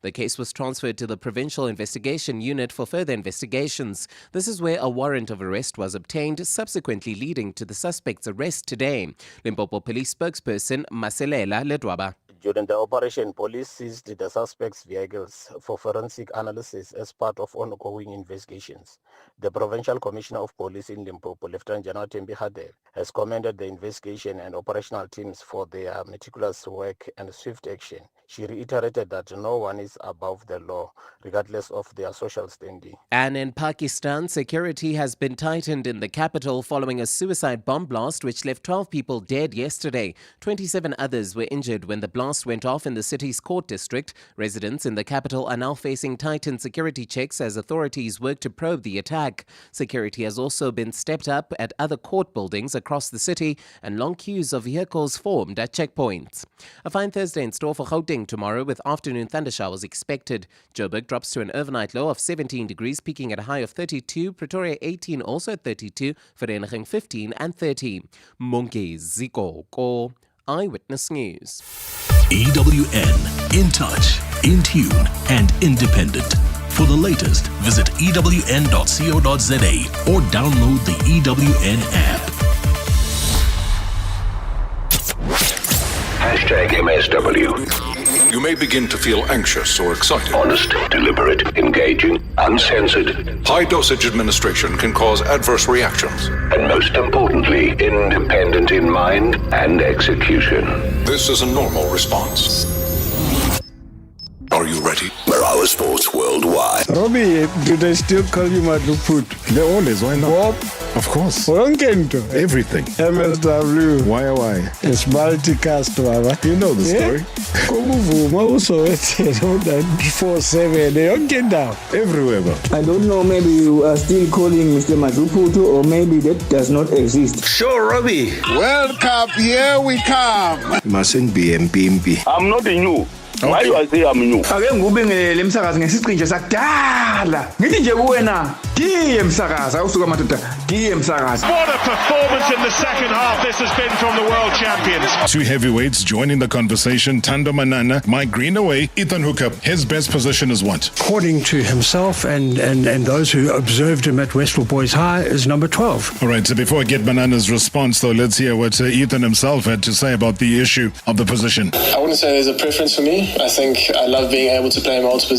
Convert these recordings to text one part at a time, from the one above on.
The case was transferred to the Provincial Investigation Unit for further investigations. This is where a warrant of arrest was obtained, subsequently leading to the suspect's arrest today. Limpopo Police spokesperson Maselela Ledwaba. During the operation, police seized the suspect's vehicles for forensic analysis as part of ongoing investigations. The Provincial Commissioner of Police in Limpopo, Lieutenant General Tembi Hade, has commended the investigation and operational teams for their meticulous work and swift action. She reiterated that no one is above the law, regardless of their social standing. And in Pakistan, security has been tightened in the capital following a suicide bomb blast which left 12 people dead yesterday. 27 others were injured when the blast went off in the city's court district. Residents in the capital are now facing tightened security checks as authorities work to probe the attack. Security has also been stepped up at other court buildings across the city, and long queues of vehicles formed at checkpoints. A fine Thursday in store for Gauteng tomorrow, with afternoon thundershowers expected. Joburg drops to an overnight low of 17 degrees, peaking at a high of 32. Pretoria 18, also at 32. Vereniging 15 and 30. Monke Ziko, Eyewitness News. EWN, in touch, in tune, and independent. For the latest, visit ewn.co.za or download the EWN app. #MSW. You may begin to feel anxious or excited. Honest, deliberate, engaging, uncensored. High dosage administration can cause adverse reactions. And most importantly, independent in mind and execution. This is a normal response. Are you ready? Marawa Sports Worldwide. Robbie, do they still call you Madluput? They always, why not? Bob? Of course. Everything. MSW. Why? It's multicast, Baba. You know the story. Kumuvuma also it's 4/7. They don't get down. Everywhere. I don't know, maybe you are still calling Mr. Mazuputu, or maybe that does not exist. Sure, Robbie. World Cup, here we come. Mustn't be MPMP. I'm not a new. Why you say I'm new? Ake ngubingelele emsakazi ngesiqinje sakudala. Ngithi nje kuwena, diye emsakazi awusuka madoda, diye emsakazi. What a performance in the second half this has been from the world champions. Two heavyweights joining the conversation. Thando Manana, Mike Greenaway, Ethan Hooker. His best position is what? According to himself and those who observed him at Westwood Boys High, is number 12. All right, so before I get Manana's response, though, let's hear what Ethan himself had to say about the issue of the position. I wouldn't say there's a preference for me. I think I love being able to play multiple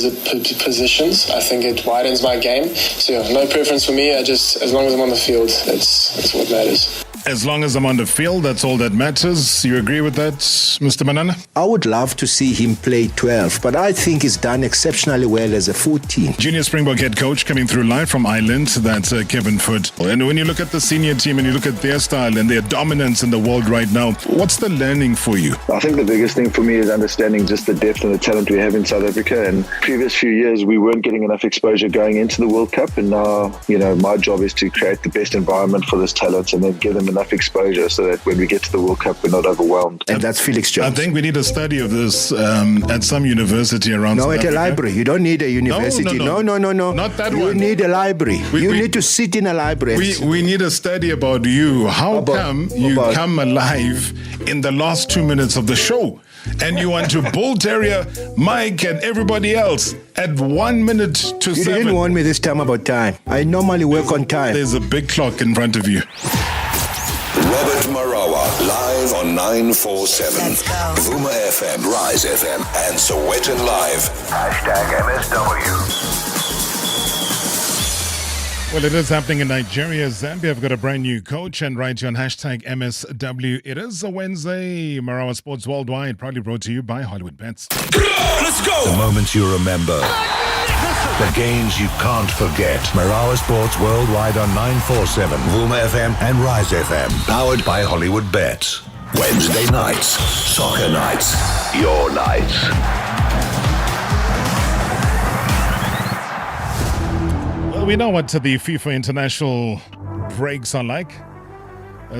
positions. I think it widens my game. So yeah, no preference for me. As long as I'm on the field, that's what matters. As long as I'm on the field, that's all that matters. You agree with that, Mr. Manana? I would love to see him play 12, but I think he's done exceptionally well as a 14. Junior Springbok head coach coming through live from Ireland, that's Kevin Foot. And when you look at the senior team and you look at their style and their dominance in the world right now, what's the learning for you? I think the biggest thing for me is understanding just the depth and the talent we have in South Africa. And previous few years, we weren't getting enough exposure going into the World Cup. And now, my job is to create the best environment for this talent and then give them enough exposure so that when we get to the World Cup, we're not overwhelmed. And that's Felix Jones. I think we need a study of this at some university around South Africa. No, at a library. You don't need a university. No. Not that you one. You need a library. You need to sit in a library. We need a study about you. How come you come alive in the last 2 minutes of the show? And you want to bull terrier Mike and everybody else at 1 minute to 7. You didn't warn me this time about time. I normally work on time. There's a big clock in front of you. Robert Marawa, live on 947. Vuma FM, Rise FM, and Sowetan Live. #MSW. Well, it is happening in Nigeria. Zambia have got a brand new coach, and right here on #MSW. It is a Wednesday. Marawa Sports Worldwide, proudly brought to you by Hollywood Bets. Let's go! The moments you remember. The games you can't forget. Marawa Sports Worldwide on 947, Vuma FM and Rise FM. Powered by Hollywood Bets. Wednesday nights, soccer nights, your nights. Well, we know what the FIFA international breaks are like.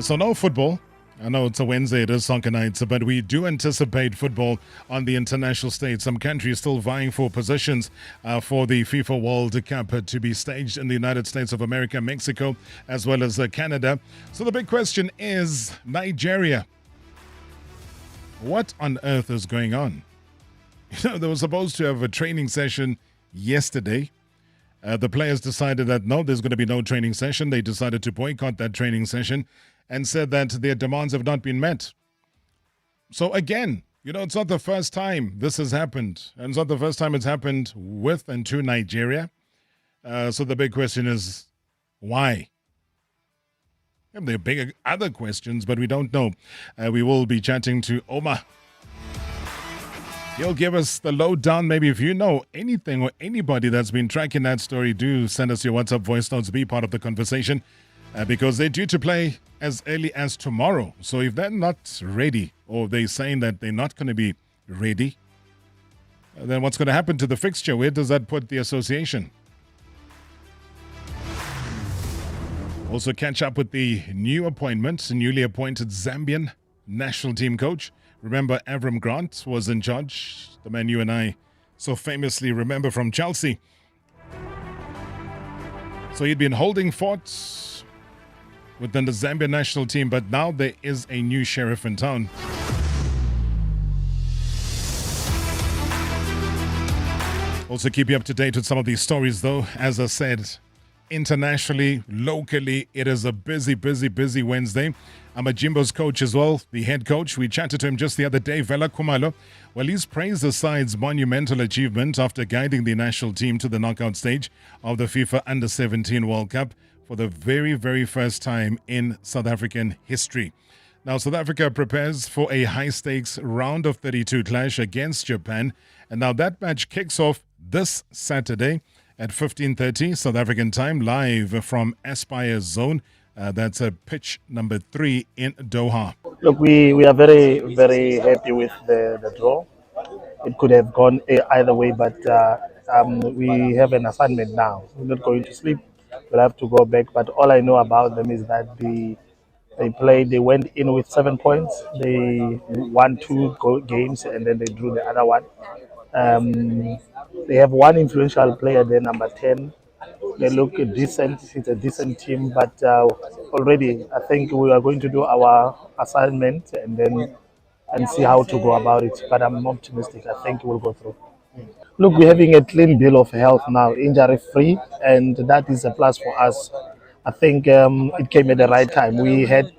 So no football. I know it's a Wednesday, it is soccer nights, but we do anticipate football on the international stage. Some countries still vying for positions for the FIFA World Cup to be staged in the United States of America, Mexico, as well as Canada. So the big question is, Nigeria, what on earth is going on? They were supposed to have a training session yesterday. The players decided that no, there's going to be no training session. They decided to boycott that training session and said that their demands have not been met. So again, it's not the first time this has happened. And it's not the first time it's happened with and to Nigeria. So the big question is, why? And there are big other questions, but we don't know. We will be chatting to Omar. He'll give us the lowdown. Maybe if you know anything or anybody that's been tracking that story, do send us your WhatsApp voice notes. Be part of the conversation because they're due to play as early as tomorrow. So if they're not ready or they're saying that they're not going to be ready, then what's going to happen to the fixture? Where does that put the association? Also catch up with the newly appointed Zambian national team coach. Remember, Avram Grant was in charge, the man you and I so famously remember from Chelsea. So he'd been holding fort within the Zambia national team, but now there is a new sheriff in town. Also keep you up to date with some of these stories, though. As I said, internationally, locally, it is a busy Wednesday. Amajimbo's coach as well, the head coach. We chatted to him just the other day, Vela Khumalo. Well, he's praised the side's monumental achievement after guiding the national team to the knockout stage of the FIFA Under-17 World Cup for the very first time in South African history. Now, South Africa prepares for a high-stakes round of 32 clash against Japan. And now that match kicks off this Saturday at 15:30 South African time, live from Aspire Zone. That's a pitch number 3 in Doha. Look, we are very happy with the draw. It could have gone either way, but we have an assignment now. We're not going to sleep. We'll have to go back. But all I know about them is that they went in with 7 points. They won 2 games and then they drew the other one. They have one influential player there, number 10. They look decent. It's a decent team, but already I think we are going to do our assignment and see how to go about it. But I'm optimistic. I think we'll go through. Look, we're having a clean bill of health now, injury-free, and that is a plus for us. I think it came at the right time. We had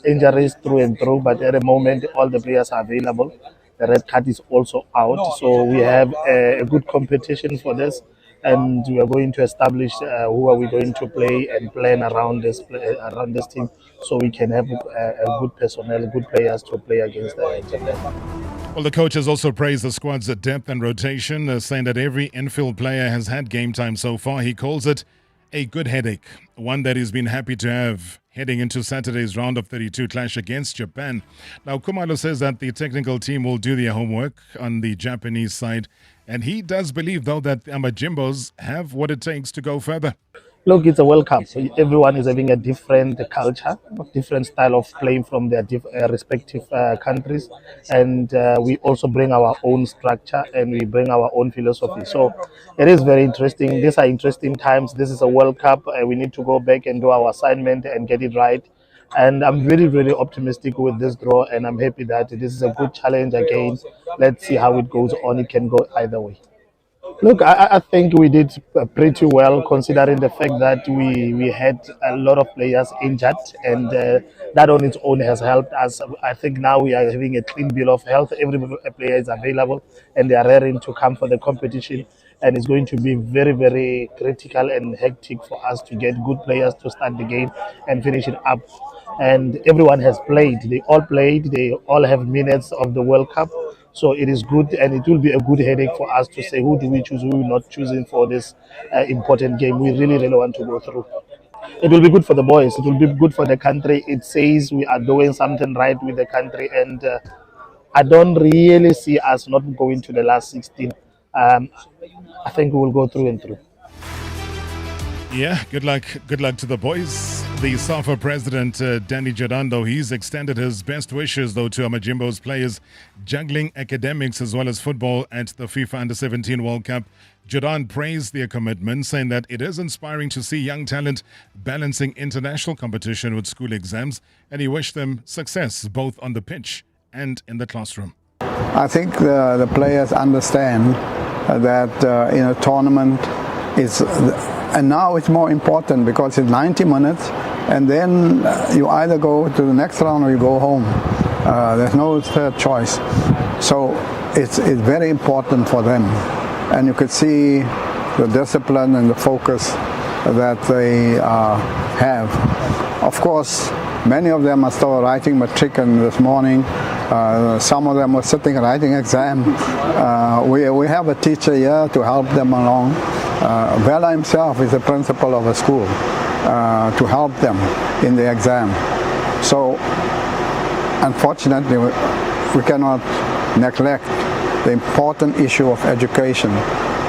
injuries through and through, but at the moment, all the players are available. The red card is also out, so we have a good competition for this, and we are going to establish who are we going to play and plan around this team, so we can have a good personnel, good players to play against Japan. Well, the coach has also praised the squad's depth and rotation, saying that every infield player has had game time so far. He calls it a good headache, one that he's been happy to have heading into Saturday's round of 32 clash against Japan. Now, Khumalo says that the technical team will do their homework on the Japanese side, and he does believe, though, that the Amajimbos have what it takes to go further. Look, it's a World Cup. So everyone is having a different culture, different style of playing from their respective countries. And we also bring our own structure and we bring our own philosophy. So it is very interesting. These are interesting times. This is a World Cup. We need to go back and do our assignment and get it right. And I'm really optimistic with this draw. And I'm happy that this is a good challenge again. Let's see how it goes on. It can go either way. Look, I think we did pretty well considering the fact that we had a lot of players injured, and that on its own has helped us. I think now we are having a clean bill of health. Every player is available and they are raring to come for the competition, and it's going to be very critical and hectic for us to get good players to start the game and finish it up. And everyone has played. They all have minutes of the World Cup. So it is good, and it will be a good headache for us to say who do we choose, who we're not choosing for this important game. We really want to go through. It will be good for the boys. It will be good for the country. It says we are doing something right with the country, and I don't really see us not going to the last 16. I think we will go through and through. Yeah, good luck to the boys. The SAFA president, Danny Jordaan, he's extended his best wishes, though, to Amajimbo's players juggling academics as well as football at the FIFA Under-17 World Cup. Jordaan praised their commitment, saying that it is inspiring to see young talent balancing international competition with school exams, and he wished them success both on the pitch and in the classroom. I think the players understand that in a tournament and now it's more important because it's 90 minutes and then you either go to the next round or you go home. There's no third choice. So it's very important for them. And you could see the discipline and the focus that they have. Of course, many of them are still writing matric this morning. Some of them are sitting writing exam. We have a teacher here to help them along. Bella himself is the principal of a school to help them in the exam. So unfortunately, we cannot neglect the important issue of education,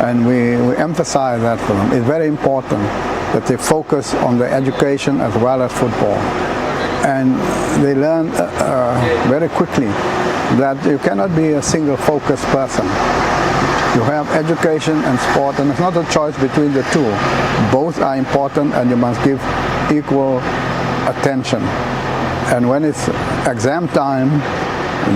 and we emphasize that for them. It's very important that they focus on the education as well as football. And they learn very quickly that you cannot be a single focused person. You have education and sport, and it's not a choice between the two. Both are important and you must give equal attention. And when it's exam time,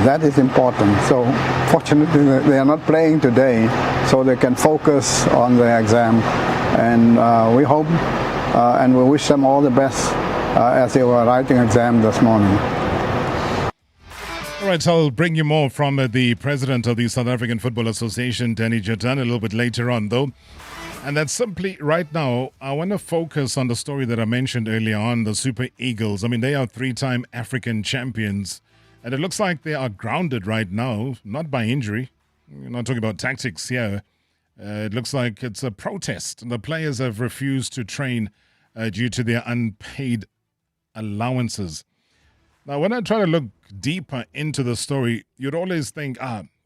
that is important. So fortunately they are not playing today, so they can focus on the exam. And we hope and we wish them all the best as they were writing exam this morning. All right, so I'll bring you more from the president of the South African Football Association, Danny Jordaan, a little bit later on, though. And that's simply right now, I want to focus on the story that I mentioned earlier on, the Super Eagles. I mean, they are three-time African champions, and it looks like they are grounded right now, not by injury. We're not talking about tactics here. It looks like it's a protest. The players have refused to train due to their unpaid allowances. Now, when I try to look deeper into the story, you'd always think,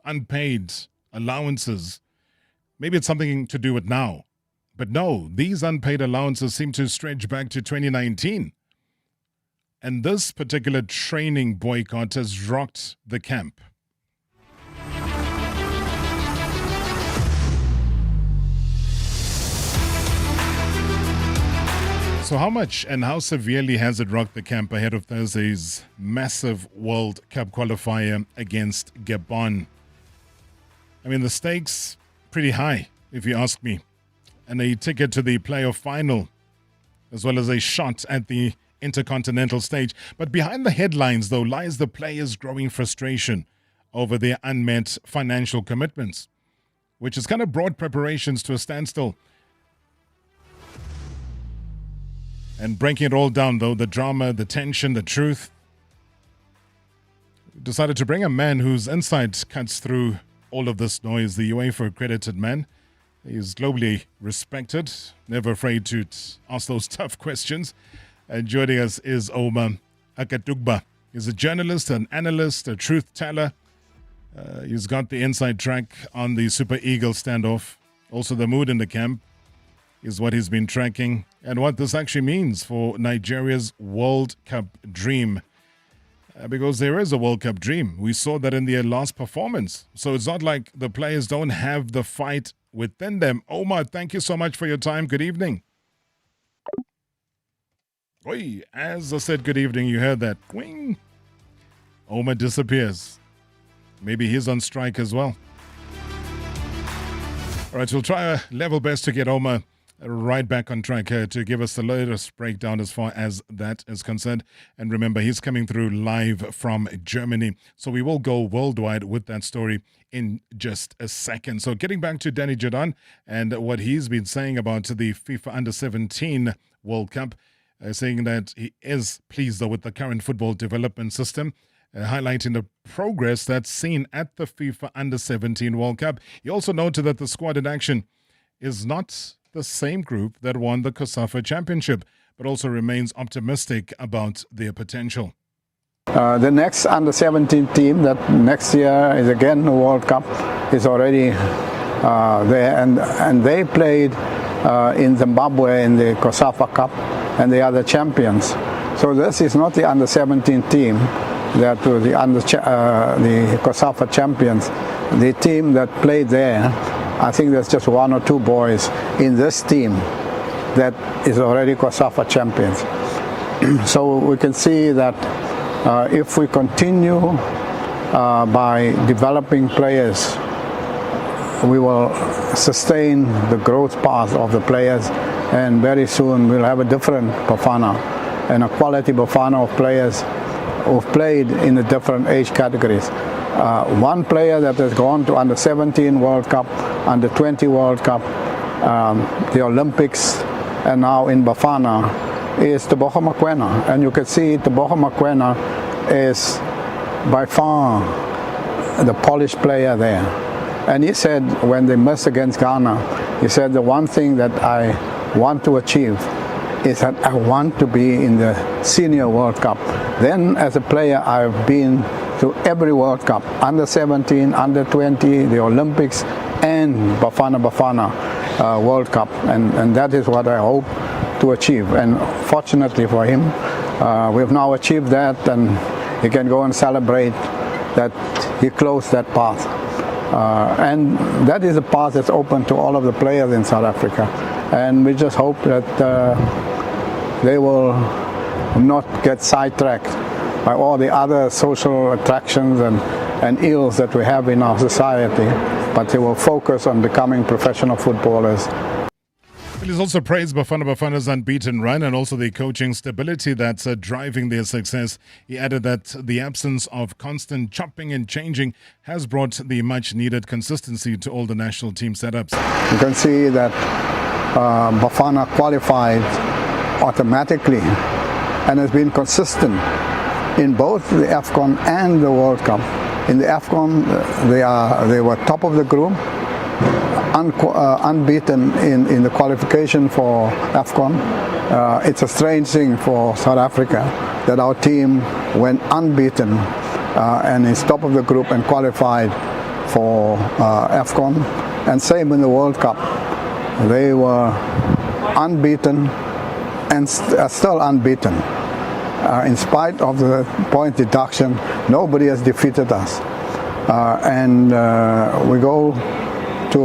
unpaid allowances. Maybe it's something to do with now. But no, these unpaid allowances seem to stretch back to 2019. And this particular training boycott has rocked the camp. So how much and how severely has it rocked the camp ahead of Thursday's massive World Cup qualifier against Gabon? I mean, the stakes pretty high, if you ask me. And a ticket to the playoff final, as well as a shot at the intercontinental stage. But behind the headlines, though, lies the players' growing frustration over their unmet financial commitments, which has kind of brought preparations to a standstill. And breaking it all down, though, the drama, the tension, the truth, decided to bring a man whose insight cuts through all of this noise, the UEFA accredited man. He's globally respected, never afraid to ask those tough questions. And joining us is Omar Akatugba. He's a journalist, an analyst, a truth teller. He's got the inside track on the Super Eagles standoff. Also the mood in the camp is what he's been tracking and what this actually means for Nigeria's World Cup dream. Because there is a World Cup dream. We saw that in their last performance. So it's not like the players don't have the fight within them. Omar, thank you so much for your time. Good evening. Oi, as I said good evening, you heard that. Wing. Omar disappears. Maybe he's on strike as well. All right, we'll try our level best to get Omar right back on track here to give us the latest breakdown as far as that is concerned. And remember, he's coming through live from Germany. So we will go worldwide with that story in just a second. So getting back to Danny Jordaan and what he's been saying about the FIFA Under-17 World Cup, saying that he is pleased though with the current football development system, highlighting the progress that's seen at the FIFA Under-17 World Cup. He also noted that the squad in action is not the same group that won the COSAFA Championship, but also remains optimistic about their potential. The next Under-17 team that next year is again the World Cup is already there, and they played in Zimbabwe in the COSAFA Cup, and they are the champions. So this is not the Under-17 team that were the COSAFA champions. The team that played there, I think there's just one or two boys in this team that is already COSAFA champions. So we can see that if we continue by developing players, we will sustain the growth path of the players, and very soon we'll have a different Bafana and a quality Bafana of players who've played in the different age categories. One player that has gone to under 17 World Cup, under 20 World Cup, the Olympics, and now in Bafana is Teboho Mokoena. And you can see Teboho Mokoena is by far the polished player there. And he said when they missed against Ghana, he said the one thing that I want to achieve is that I want to be in the Senior World Cup. Then as a player I've been to every World Cup, under 17, under 20, the Olympics, and Bafana World Cup. And that is what I hope to achieve. And fortunately for him, we've now achieved that, and he can go and celebrate that he closed that path. And that is a path that's open to all of the players in South Africa. And we just hope that they will not get sidetracked by all the other social attractions and ills that we have in our society, but they will focus on becoming professional footballers. He's also praised Bafana's unbeaten run and also the coaching stability that's driving their success. He added that the absence of constant chopping and changing has brought the much-needed consistency to all the national team setups. You can see that Bafana qualified automatically and has been consistent in both the AFCON and the World Cup. In the AFCON, they were top of the group, unbeaten in the qualification for AFCON. It's a strange thing for South Africa that our team went unbeaten and is top of the group and qualified for AFCON. And same in the World Cup. They were unbeaten and still unbeaten. In spite of the point deduction, nobody has defeated us. And we go to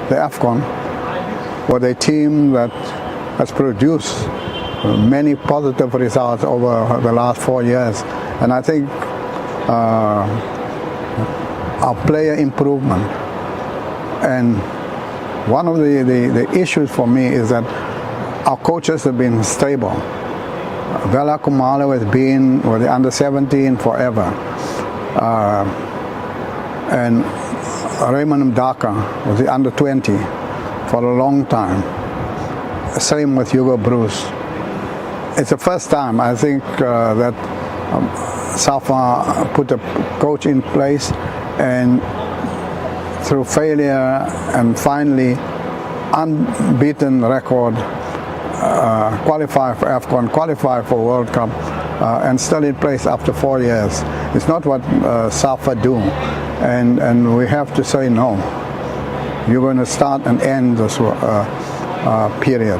the AFCON with a team that has produced many positive results over the last 4 years. And I think our player improvement, and one of the issues for me is that our coaches have been stable. Vela Kumalo has been with the under 17 forever. And Raymond Mdaka was the under 20 for a long time. Same with Hugo Bruce. It's the first time I think that SAFA put a coach in place, and through failure and finally unbeaten record, qualify for AFCON, qualify for World Cup, and still in place after 4 years. It's not what SAFA do, and we have to say no. You're going to start and end this period.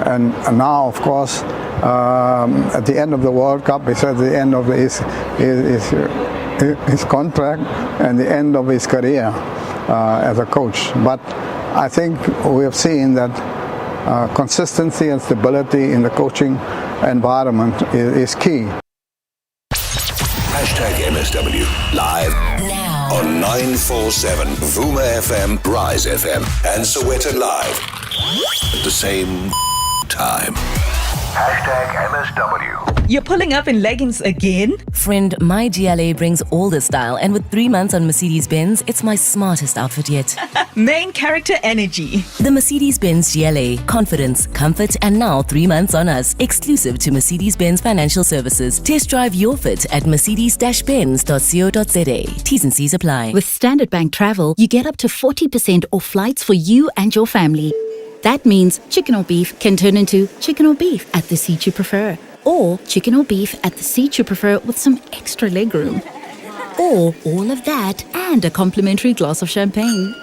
And now, of course, at the end of the World Cup, it's at the end of his contract and the end of his career as a coach. But I think we have seen that consistency and stability in the coaching environment is key. #MSW live now on 947 Vuma FM, Rise FM, and Sowetan Live at the same time. #MSW. You're pulling up in leggings again? Friend, my GLA brings all the style, and with 3 months on Mercedes-Benz, it's my smartest outfit yet. Main character energy. The Mercedes-Benz GLA. Confidence, comfort, and now 3 months on us. Exclusive to Mercedes-Benz Financial Services. Test drive your fit at mercedes-benz.co.za. T's and C's apply. With Standard Bank Travel, you get up to 40% off flights for you and your family. That means chicken or beef can turn into chicken or beef at the seat you prefer. Or chicken or beef at the seat you prefer with some extra legroom. Or all of that and a complimentary glass of champagne.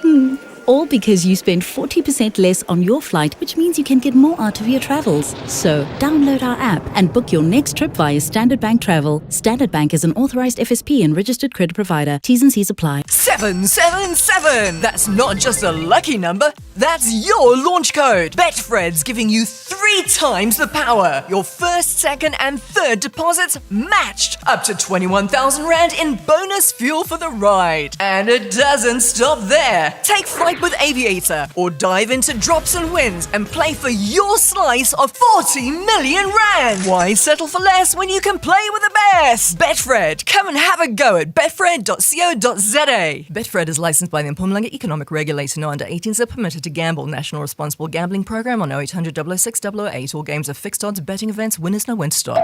All because you spend 40% less on your flight, which means you can get more out of your travels. So download our app and book your next trip via Standard Bank Travel. Standard Bank is an authorized FSP and registered credit provider. T's and C's apply. 777! That's not just a lucky number, That's your launch code. Betfred's giving you 3 times the power. Your first, second, and third deposits matched. Up to 21,000 Rand in bonus fuel for the ride. And it doesn't stop there. Take flight with Aviator or dive into Drops and Wins and play for your slice of 40 million Rand. Why settle for less when you can play with the best? Betfred. Come and have a go at betfred.co.za. Betfred is licensed by the Mpumalanga Economic Regulator. No under 18s are permitted to gamble. National Responsible Gambling Program on 0800 006 008. All games are fixed odds. Betting events. Winners know when to stop.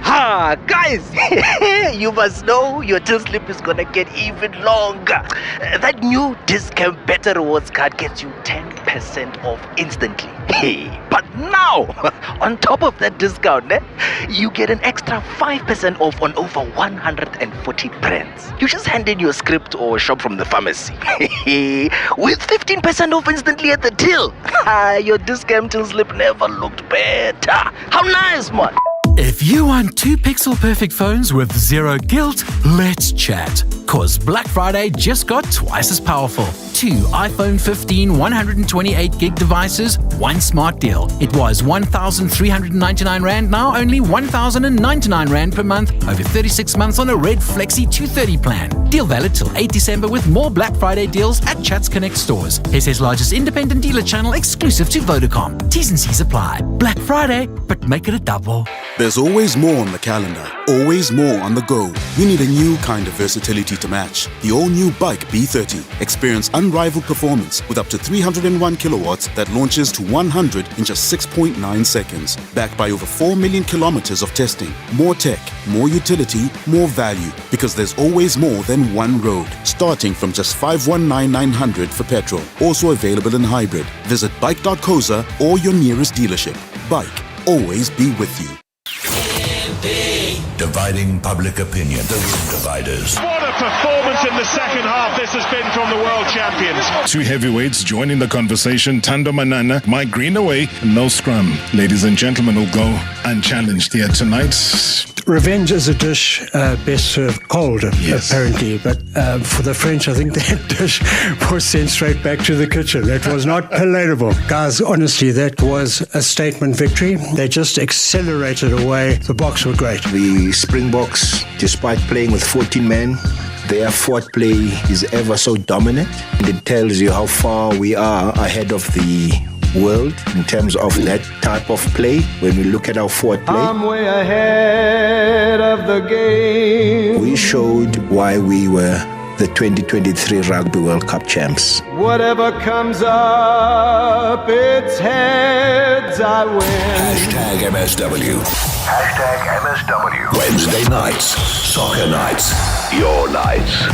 Ha, guys, you must know your till slip is gonna get even longer. That new discount better rewards card gets you 10% off instantly. But now, on top of that discount, you get an extra 5% off on over 140 brands. You just hand in your script or shop from the pharmacy with 15% off instantly at the till. Your discount till slip never looked better. How nice, man. If you want 2 pixel perfect phones with zero guilt, let's chat. Cause Black Friday just got twice as powerful. 2 iPhone 15 128 gig devices, 1 smart deal. It was 1,399 Rand, now only 1,099 Rand per month, over 36 months on a Red Flexi 230 plan. Deal valid till 8 December with more Black Friday deals at Chats Connect stores. SA's largest independent dealer channel exclusive to Vodacom. T's and C's apply. Black Friday, but make it a double. There's always more on the calendar, always more on the go. We need a new kind of versatility to match. The all-new Bike B30. Experience unrivaled performance with up to 301 kilowatts that launches to 100 in just 6.9 seconds. Backed by over 4 million kilometers of testing. More tech, more utility, more value. Because there's always more than one road. Starting from just 519,900 for petrol. Also available in hybrid. Visit bike.coza or your nearest dealership. Bike, always be with you. Dividing public opinion. The Room Dividers. What a performance in the second half this has been from the world champions. 2 heavyweights joining the conversation. Tando Manana, Mike Greenaway, no scrum. Ladies and gentlemen, will go unchallenged here tonight. Revenge is a dish best served cold, apparently. But for the French, I think that dish was sent straight back to the kitchen. That was not palatable. Guys, honestly, that was a statement victory. They just accelerated away. The Boks were great. The Springboks, despite playing with 14 men, their forward play is ever so dominant. And it tells you how far we are ahead of the world in terms of that type of play. When we look at our forward play, I'm way ahead of the game. We showed why we were the 2023 Rugby World Cup champs. Whatever comes up, it's heads I win. Hashtag MSW. Hashtag MSW. Wednesday nights. Soccer nights. Your nights.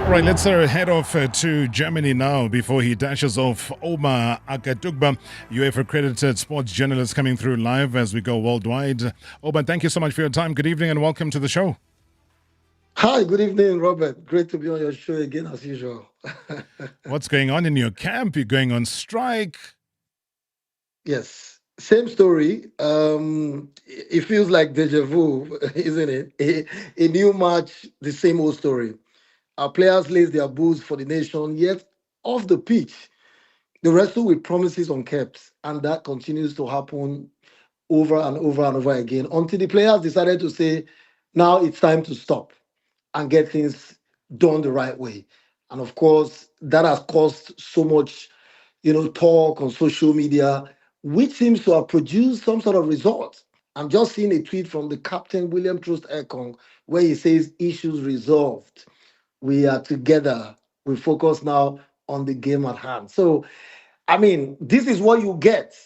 Right, let's head off to Germany now before he dashes off. Omar Akatugba, UEFA accredited sports journalist, coming through live as we go worldwide. Omar, thank you so much for your time. Good evening and welcome to the show. Hi, good evening, Robert. Great to be on your show again as usual. What's going on in your camp? You're going on strike? Yes, same story. It feels like deja vu, isn't it? A new match, the same old story. Our players lace their boots for the nation, yet off the pitch, they wrestle with promises unkept, and that continues to happen over and over and over again until the players decided to say, now it's time to stop and get things done the right way. And of course, that has caused so much, talk on social media, which seems to have produced some sort of result. I'm just seeing a tweet from the captain, William Troost Ekong, where he says, issues resolved. We are together. We focus now on the game at hand. So, this is what you get.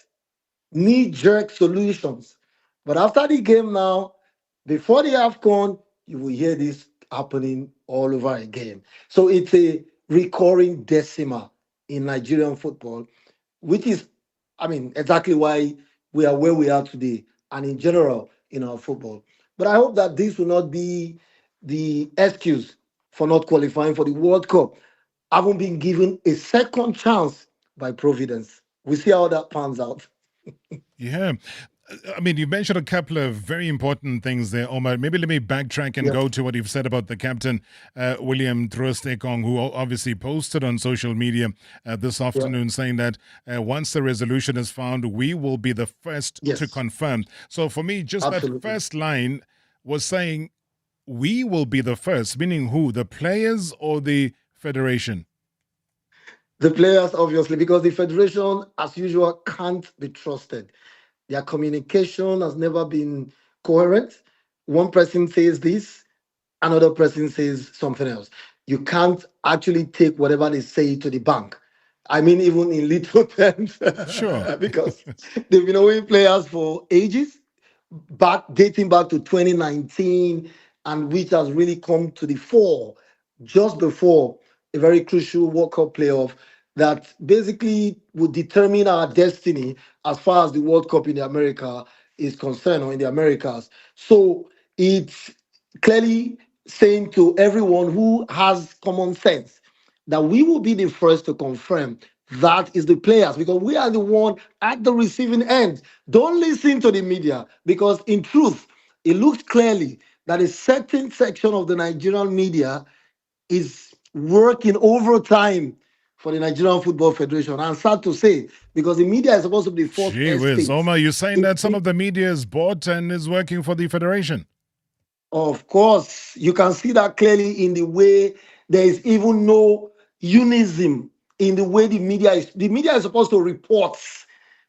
Knee-jerk solutions. But after the game now, before the AFCON, you will hear this happening all over again. So it's a recurring decima in Nigerian football, which is, exactly why we are where we are today and in general in our football. But I hope that this will not be the excuse for not qualifying for the World Cup. Haven't been given a second chance by Providence. We see how that pans out. Yeah. I mean, you mentioned a couple of very important things there, Omar. Maybe let me backtrack and go to what you've said about the captain, William Troostekong, who obviously posted on social media this afternoon saying that once the resolution is found, we will be the first to confirm. So for me, just that first line was saying, we will be the first, meaning who? The players or the federation? The players, obviously, because the federation, as usual, can't be trusted. Their communication has never been coherent. One person says this, another person says something else. You can't actually take whatever they say to the bank. I mean, even in little terms. Sure. Because they've been away players for ages, dating back to 2019, and which has really come to the fore just before a very crucial World Cup playoff that basically would determine our destiny as far as the World Cup in the America is concerned, or in the Americas. So it's clearly saying to everyone who has common sense that we will be the first to confirm that is the players, because we are the one at the receiving end. Don't listen to the media, because in truth, it looks clearly that a certain section of the Nigerian media is working overtime for the Nigerian Football Federation. I'm sad to say, because the media is supposed to be the fourth estate. Omar, you're saying that some of the media is bought and is working for the federation? Of course, you can see that clearly in the way there is even no unison in the way the media is. The media is supposed to report,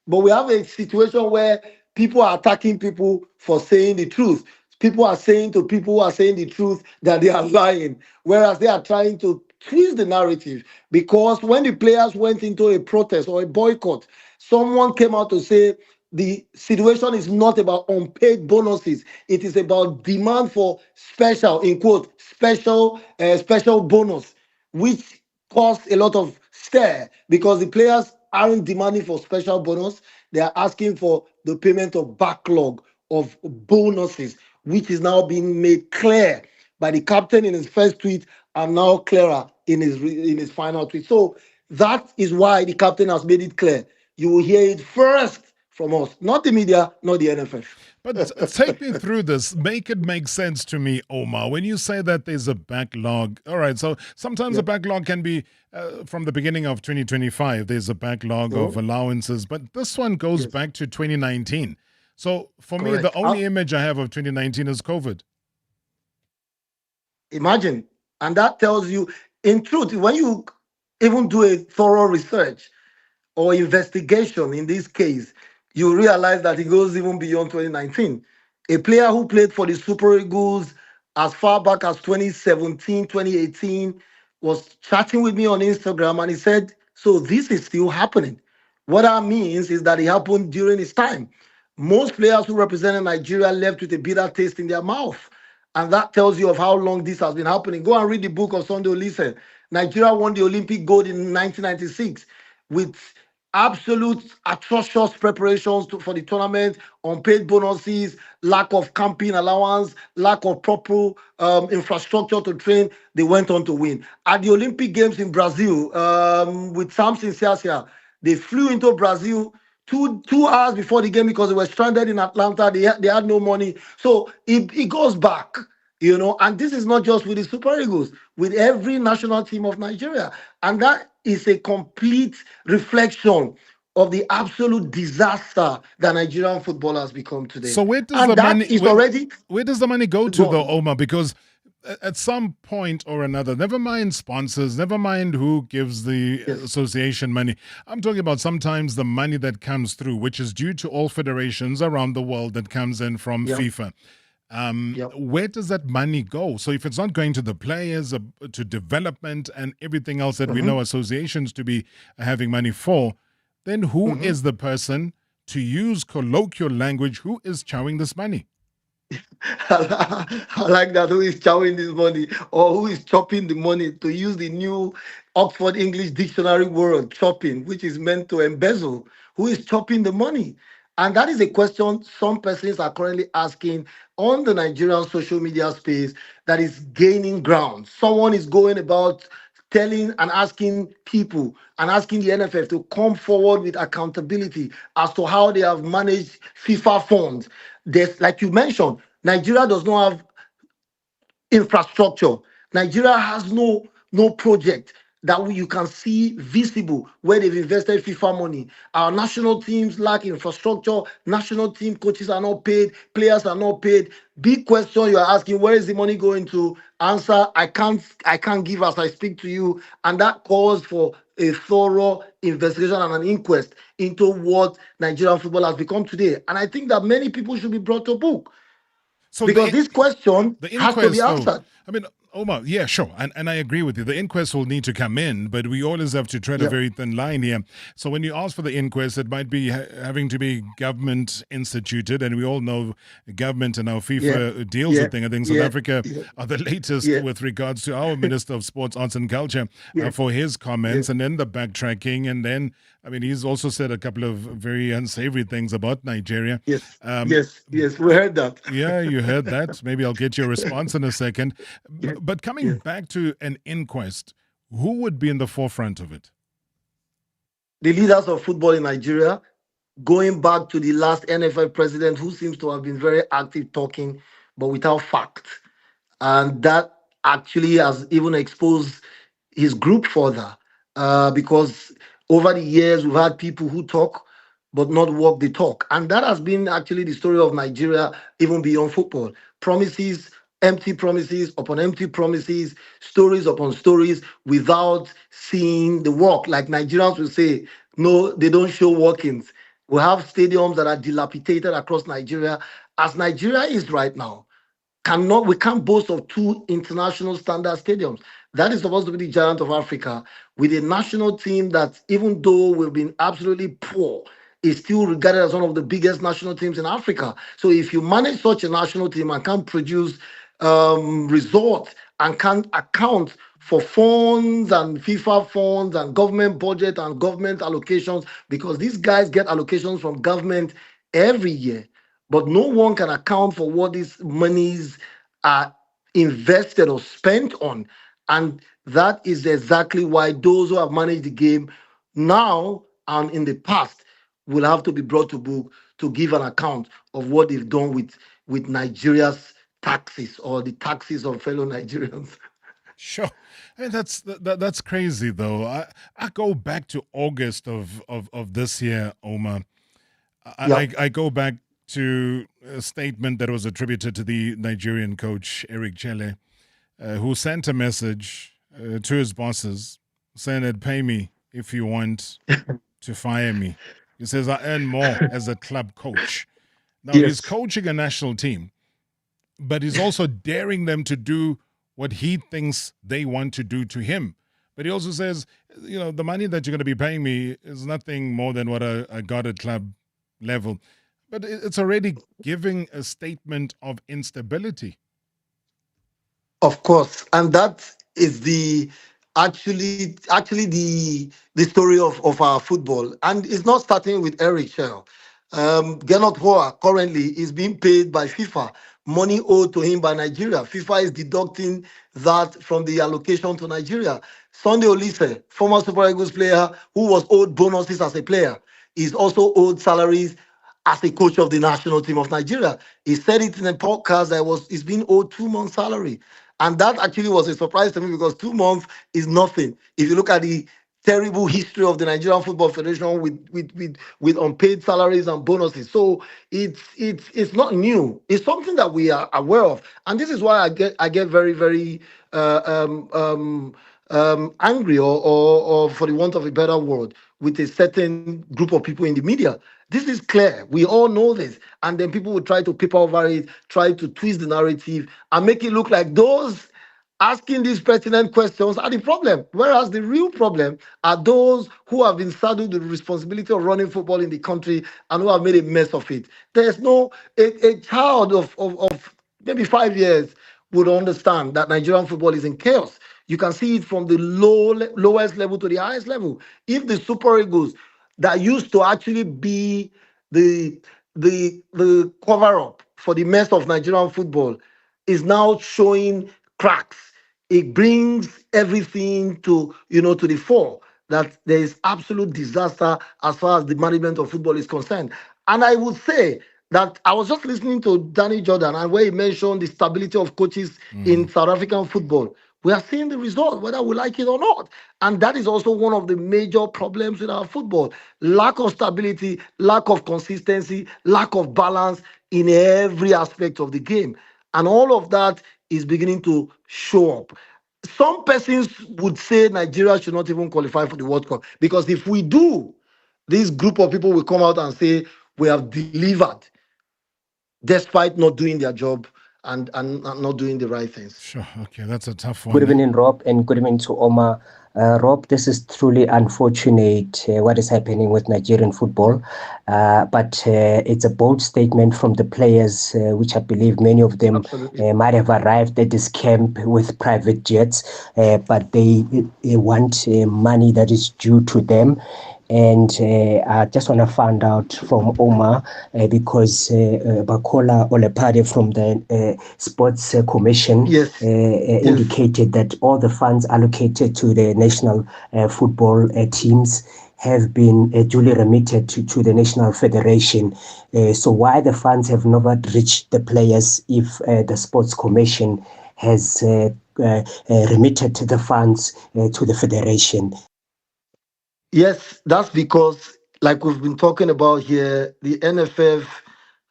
but we have a situation where people are attacking people for saying the truth. People are saying to people who are saying the truth that they are lying, whereas they are trying to twist the narrative. Because when the players went into a protest or a boycott, someone came out to say the situation is not about unpaid bonuses. It is about demand for special, in quote, special bonus, which caused a lot of stir because the players aren't demanding for special bonus. They are asking for the payment of backlog of bonuses, which is now being made clear by the captain in his first tweet and now clearer in his final tweet. So that is why the captain has made it clear. You will hear it first from us, not the media, not the NFF. But take me through this. Make it make sense to me, Omar. When you say that there's a backlog, all right, so sometimes the backlog can be from the beginning of 2025, there's a backlog of allowances, but this one goes back to 2019. So for me, the only image I have of 2019 is COVID. Imagine. And that tells you, in truth, when you even do a thorough research or investigation in this case, you realize that it goes even beyond 2019. A player who played for the Super Eagles as far back as 2017, 2018, was chatting with me on Instagram, and he said, so this is still happening. What that means is that it happened during his time. Most players who represented Nigeria left with a bitter taste in their mouth. And that tells you of how long this has been happening. Go and read the book of Sunday Olise. Nigeria won the Olympic gold in 1996 with absolute atrocious preparations for the tournament, unpaid bonuses, lack of camping allowance, lack of proper infrastructure to train. They went on to win. At the Olympic Games in Brazil, with Samson Siasia, they flew into Brazil two hours before the game because they were stranded in Atlanta. They had no money. So it goes back, and this is not just with the Super Eagles, with every national team of Nigeria. And that is a complete reflection of the absolute disaster that Nigerian football has become today. So where does where does the money go to, though, Omar? Because at some point or another, never mind sponsors, never mind who gives the association money. I'm talking about sometimes the money that comes through, which is due to all federations around the world that comes in from FIFA. Where does that money go? So if it's not going to the players, to development and everything else that we know associations to be having money for, then who is the person, to use colloquial language, who is chowing this money? I like that. Who is chowing this money, or who is chopping the money, to use the new Oxford English Dictionary word, chopping, which is meant to embezzle. Who is chopping the money? And that is a question some persons are currently asking on the Nigerian social media space that is gaining ground. Someone is going about telling and asking people and asking the NFF to come forward with accountability as to how they have managed FIFA funds. There's, like you mentioned, Nigeria does not have infrastructure. Nigeria has no project that you can see visible where they've invested FIFA money. Our national teams lack infrastructure. National team coaches are not paid. Players are not paid. Big question you are asking: where is the money going to? Answer: I can't give as I speak to you, and that calls for a thorough investigation and an inquest into what Nigerian football has become today. And I think that many people should be brought to book. So because this question the has to be inquest, answered. I mean, Omar, yeah, sure. And I agree with you. The inquest will need to come in, but we always have to tread a very thin line here. So when you ask for the inquest, it might be having to be government instituted. And we all know government and how FIFA deals with things. I think South Africa are the latest with regards to our Minister of Sports, Arts and Culture for his comments and then the backtracking. And then, I mean, he's also said a couple of very unsavory things about Nigeria. Yes, we heard that. Yeah, you heard that. Maybe I'll get your response in a second. But coming back to an inquest, who would be in the forefront of it? The leaders of football in Nigeria, going back to the last NFL president who seems to have been very active talking, but without fact. And that actually has even exposed his group further because over the years, we've had people who talk but not walk the talk. And that has been actually the story of Nigeria, even beyond football. Promises, empty promises upon empty promises, stories upon stories, without seeing the work. Like Nigerians will say, no, they don't show workings. We have stadiums that are dilapidated across Nigeria. As Nigeria is right now, we can't boast of two international standard stadiums. That is supposed to be the giant of Africa, with a national team that, even though we've been absolutely poor, is still regarded as one of the biggest national teams in Africa. So if you manage such a national team and can't produce results and can't account for funds and FIFA funds and government budget and government allocations, because these guys get allocations from government every year, but no one can account for what these monies are invested or spent on. And that is exactly why those who have managed the game now and in the past will have to be brought to book to give an account of what they've done with Nigeria's taxes or the taxes of fellow Nigerians. Sure. I mean, that's crazy, though. I go back to August of this year, Omar. I go back to a statement that was attributed to the Nigerian coach, Eric Chelle, who sent a message to his bosses saying that pay me if you want to fire me. He says, I earn more as a club coach. Now, he's coaching a national team, but he's also daring them to do what he thinks they want to do to him. But he also says, you know, the money that you're going to be paying me is nothing more than what I got at club level. But it's already giving a statement of instability. Of course, and that is actually the story of our football, and it's not starting with Eric Shell. Gernot Hoa currently is being paid by FIFA, money owed to him by Nigeria. FIFA is deducting that from the allocation to Nigeria. Sunday Olise, former Super Eagles player who was owed bonuses as a player, is also owed salaries as a coach of the national team of Nigeria. He said it in a podcast that he's been owed 2 months' salary. And that actually was a surprise to me because 2 months is nothing. If you look at the terrible history of the Nigerian Football Federation with unpaid salaries and bonuses. So it's not new. It's something that we are aware of. And this is why I get very, very angry or for the want of a better word, with a certain group of people in the media. This is clear. We all know this. And then people will try to paper over it, try to twist the narrative and make it look like those asking these pertinent questions are the problem. Whereas the real problem are those who have been saddled with the responsibility of running football in the country and who have made a mess of it. There's a child of maybe 5 years would understand that Nigerian football is in chaos. You can see it from the lowest level to the highest level. If the Super Eagles that used to actually be the cover-up for the mess of Nigerian football is now showing cracks, it brings everything to to the fore that there is absolute disaster as far as the management of football is concerned. And I would say that I was just listening to Danny Jordan and where he mentioned the stability of coaches in South African football. We are seeing the result, whether we like it or not. And that is also one of the major problems with our football. Lack of stability, lack of consistency, lack of balance in every aspect of the game. And all of that is beginning to show up. Some persons would say Nigeria should not even qualify for the World Cup because if we do, this group of people will come out and say we have delivered despite not doing their job and not doing the right things. Sure. Okay, that's a tough one. Good evening, Rob, and good evening to Omar. Rob, this is truly unfortunate what is happening with Nigerian football, but it's a bold statement from the players, which I believe many of them might have arrived at this camp with private jets, but they want money that is due to them. And I just want to find out from Omar because Bakola Olepade from the Sports Commission indicated that all the funds allocated to the national football teams have been duly remitted to the National Federation. So why the funds have never reached the players if the Sports Commission has remitted the funds to the Federation? Yes, that's because, like we've been talking about here, the NFF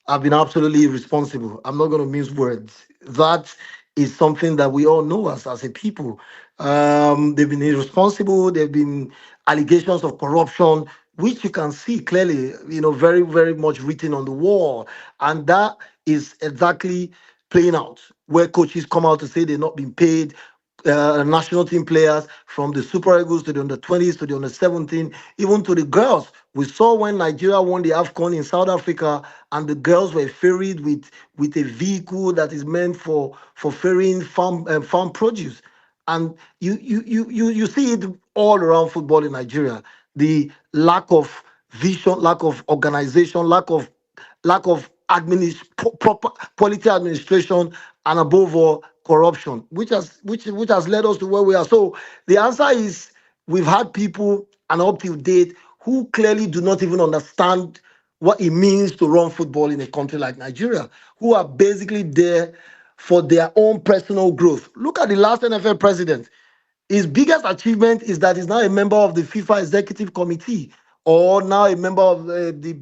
have been absolutely irresponsible. I'm not going to mince words. That is something that we all know as a people. They've been irresponsible. There have been allegations of corruption, which you can see clearly, very, very much written on the wall. And that is exactly playing out, where coaches come out to say they're not being paid, national team players from the Super Eagles to the under-20s to the under-17, even to the girls. We saw when Nigeria won the AFCON in South Africa and the girls were ferried with a vehicle that is meant for ferrying farm produce. And you see it all around football in Nigeria. The lack of vision, lack of organization, lack of proper quality administration, and above all, corruption, which has led us to where we are. So the answer is we've had people, and up to date, who clearly do not even understand what it means to run football in a country like Nigeria, who are basically there for their own personal growth. Look at the last NFL president. His biggest achievement is that he's now a member of the FIFA Executive Committee, or now a member of the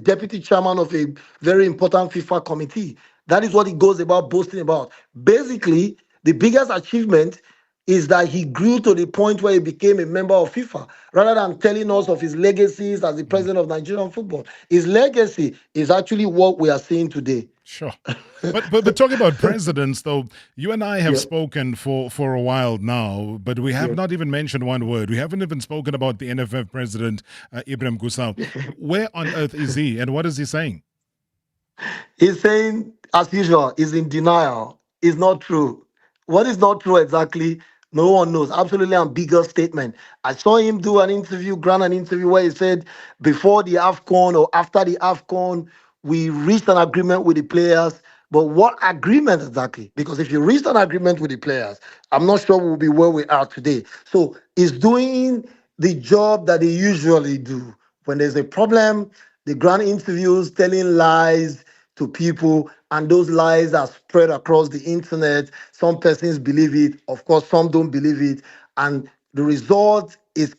deputy chairman of a very important FIFA committee. That is what he goes about boasting about. Basically, the biggest achievement is that he grew to the point where he became a member of FIFA, rather than telling us of his legacies as the president of Nigerian football. His legacy is actually what we are seeing today. Sure. But talking about presidents, though, you and I have spoken for a while now, but we have not even mentioned one word. We haven't even spoken about the NFF president, Ibrahim Gusau. Where on earth is he, and what is he saying? He's saying, as usual, he's in denial. It's not true. What is not true exactly, no one knows. Absolutely ambiguous statement. I saw him do an interview, grant an interview where he said before the AFCON or after the AFCON, we reached an agreement with the players. But what agreement exactly? Because if you reached an agreement with the players, I'm not sure we'll be where we are today. So he's doing the job that they usually do. When there's a problem, they grant interviews telling lies to people, and those lies are spread across the internet. Some persons believe it, of course, some don't believe it, and the result is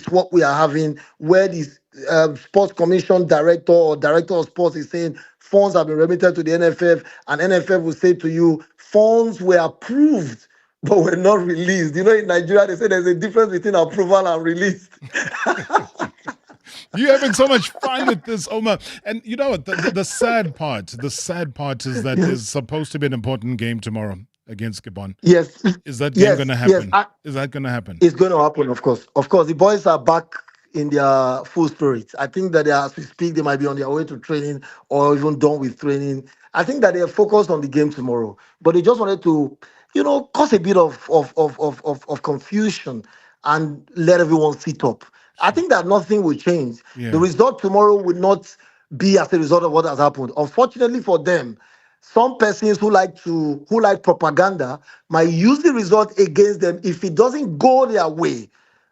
what we are having, where this sports commission director or director of sports is saying funds have been remitted to the NFF, and NFF will say to you, funds were approved but were not released. In Nigeria, they say there's a difference between approval and release. You're having so much fun with this, Omar. And you know what? The sad part is that there's supposed to be an important game tomorrow against Gabon. Yes. Is that game going to happen? Yes, is that going to happen? It's going to happen, of course. Of course, the boys are back in their full spirit. I think that as we speak, they might be on their way to training or even done with training. I think that they are focused on the game tomorrow. But they just wanted to, cause a bit of confusion and let everyone sit up. I think that nothing will change. Yeah. The result tomorrow will not be as a result of what has happened. Unfortunately for them, some persons who like propaganda might use the result against them if it doesn't go their way,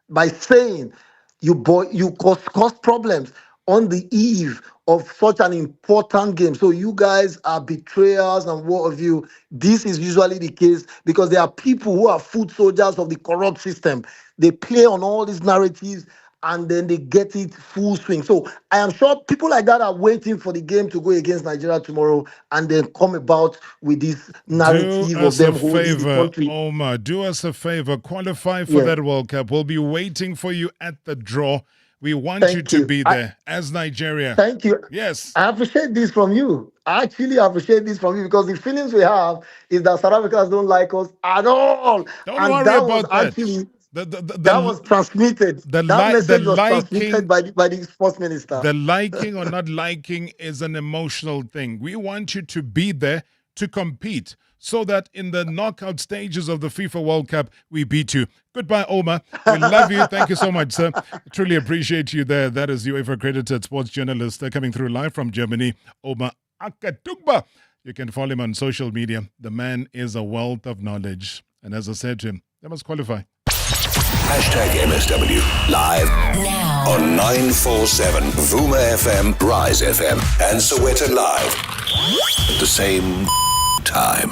by saying you cause problems on the eve of such an important game. So you guys are betrayers and what have you. This is usually the case because there are people who are foot soldiers of the corrupt system. They play on all these narratives and then they get it full swing. So I am sure people like that are waiting for the game to go against Nigeria tomorrow and then come about with this narrative of them holding the country. Omar, do us a favor. Qualify for that World Cup. We'll be waiting for you at the draw. We want you to be there as Nigeria. Thank you. Yes. I appreciate this from you. I actually appreciate this from you because the feelings we have is that South Africans don't like us at all. Don't worry about that. Actually, that was transmitted. That message was transmitted by the sports minister. The liking or not liking is an emotional thing. We want you to be there to compete so that in the knockout stages of the FIFA World Cup, we beat you. Goodbye, Omar. We love you. Thank you so much, sir. Truly appreciate you there. That is UEFA accredited sports journalist coming through live from Germany, Omar Akatugba. You can follow him on social media. The man is a wealth of knowledge. And as I said to him, they must qualify. #MSW live now on 947 Vuma FM, Rise FM, and Soweto Live at the same time.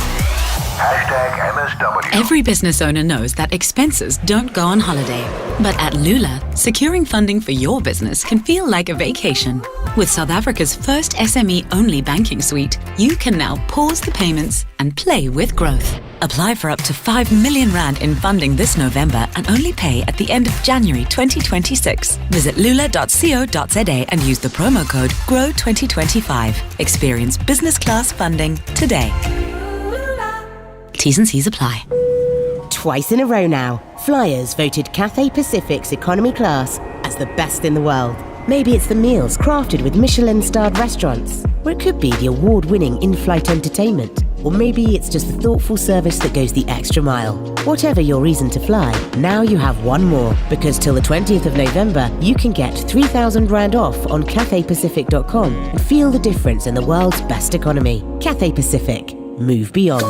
#MSW. Every business owner knows that expenses don't go on holiday. But at Lula, securing funding for your business can feel like a vacation. With South Africa's first SME-only banking suite, you can now pause the payments and play with growth. Apply for up to 5 million rand in funding this November and only pay at the end of January 2026. Visit lula.co.za and use the promo code GROW2025. Experience business class funding today. T's and C's apply. Twice in a row now, Flyers voted Cathay Pacific's economy class as the best in the world. Maybe it's the meals crafted with Michelin-starred restaurants, or it could be the award-winning in-flight entertainment, or maybe it's just the thoughtful service that goes the extra mile. Whatever your reason to fly, now you have one more, because till the 20th of November, you can get 3,000 Rand off on cathaypacific.com and feel the difference in the world's best economy. Cathay Pacific. Move beyond.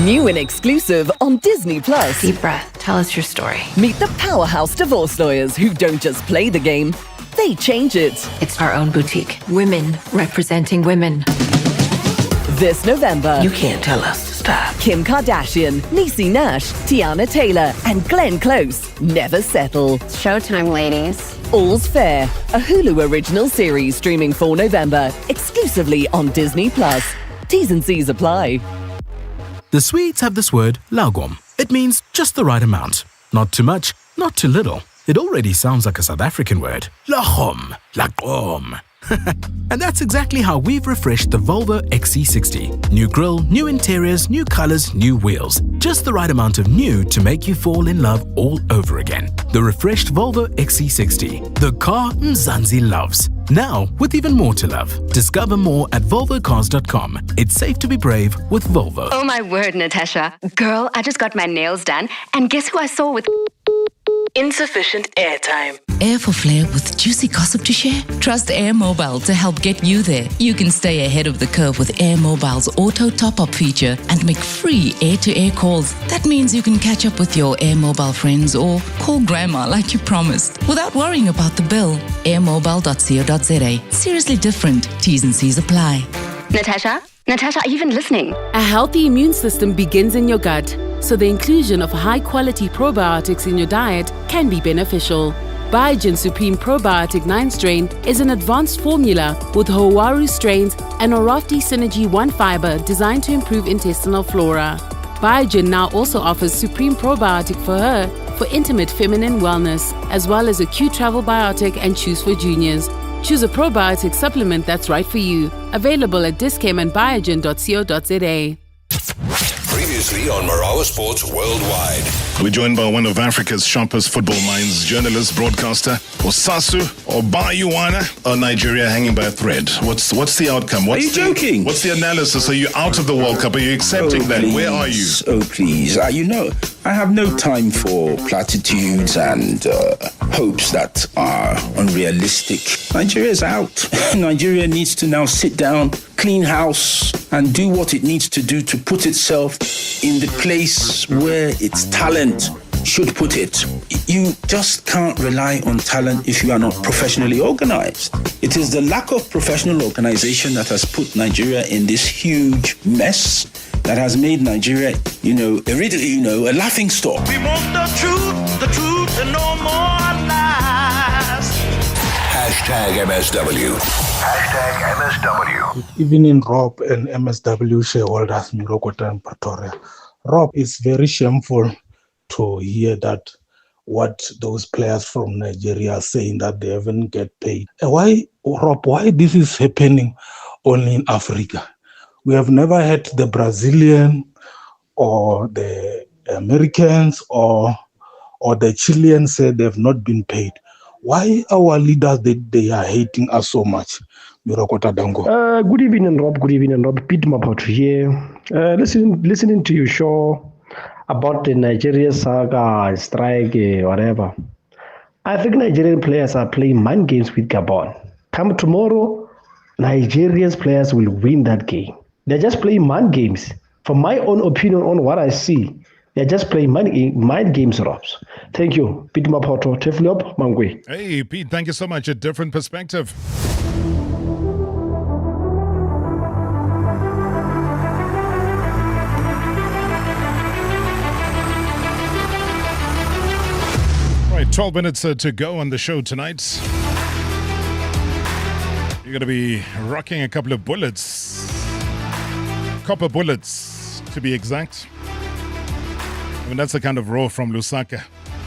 New and exclusive on Disney Plus. Deep breath. Tell us your story. Meet the powerhouse divorce lawyers who don't just play the game, they change it. It's our own boutique. Women representing women. This November, You can't tell us to stop. Kim Kardashian, Niecy Nash, Tiana Taylor, and Glenn Close never settle. Showtime, ladies. All's Fair, a Hulu original series streaming 4 November, exclusively on Disney Plus. T's and C's apply. The Swedes have this word, lagom. It means just the right amount. Not too much, not too little. It already sounds like a South African word. Lagom, lagom. And that's exactly how we've refreshed the Volvo XC60. New grille, new interiors, new colors, new wheels. Just the right amount of new to make you fall in love all over again. The refreshed Volvo XC60. The car Mzansi loves. Now, with even more to love. Discover more at volvocars.com. It's safe to be brave with Volvo. Oh my word, Natasha. Girl, I just got my nails done. And guess who I saw with insufficient airtime? Air for flair with juicy gossip to share? Trust Air Mobile to help get you there. You can stay ahead of the curve with Air Mobile's auto top-up feature and make free air-to-air calls. That means you can catch up with your Air Mobile friends or call grandma like you promised without worrying about the bill. airmobile.co.za. Seriously different. T's and C's apply. Natasha, are you even listening? A healthy immune system begins in your gut, so the inclusion of high-quality probiotics in your diet can be beneficial. Biogen Supreme Probiotic 9 strain is an advanced formula with Hawaru strains and Orofti Synergy 1 fiber designed to improve intestinal flora. Biogen now also offers Supreme Probiotic for her for intimate feminine wellness, as well as acute travel biotic and Choose for Juniors. Choose a probiotic supplement that's right for you. Available at Dis-Chem and biogen.co.za. Previously on Marawa Sports Worldwide. We're joined by one of Africa's sharpest football minds, journalist, broadcaster, Osasu Obayuwana, Nigeria hanging by a thread. What's the outcome? Are you joking? What's the analysis? Are you out of the World Cup? Are you accepting that? Where are you? Oh, please. I have no time for platitudes and hopes that are unrealistic. Nigeria is out. Nigeria needs to now sit down, clean house, and do what it needs to do to put itself in the place where its talent should put it. You just can't rely on talent if you are not professionally organized. It is the lack of professional organization that has put Nigeria in this huge mess that has made Nigeria, a laughing stock. We want the truth, and no more lies. #MSW. Good evening, Rob and MSW shareholders, Mirokota and Pretoria. Rob, it's very shameful to hear that what those players from Nigeria are saying that they haven't get paid. Why this is happening only in Africa? We have never had the Brazilian or the Americans or the Chileans say they've not been paid. Why our leaders, they are hating us so much? Mirokota Dango. Good evening, Rob. Pete Mapoto here. Listening to your show about the Nigeria saga, strike, whatever. I think Nigerian players are playing mind games with Gabon. Come tomorrow, Nigerian players will win that game. They're just playing mind games. From my own opinion on what I see, they're just playing mind games, Robs. Thank you. Pete Mapoto, Teflop, Mangwe. Hey, Pete, thank you so much. A different perspective. Right, 12 minutes to go on the show tonight. You're going to be rocking a couple of bullets. Copper bullets, to be exact. I mean, that's the kind of roar from Lusaka.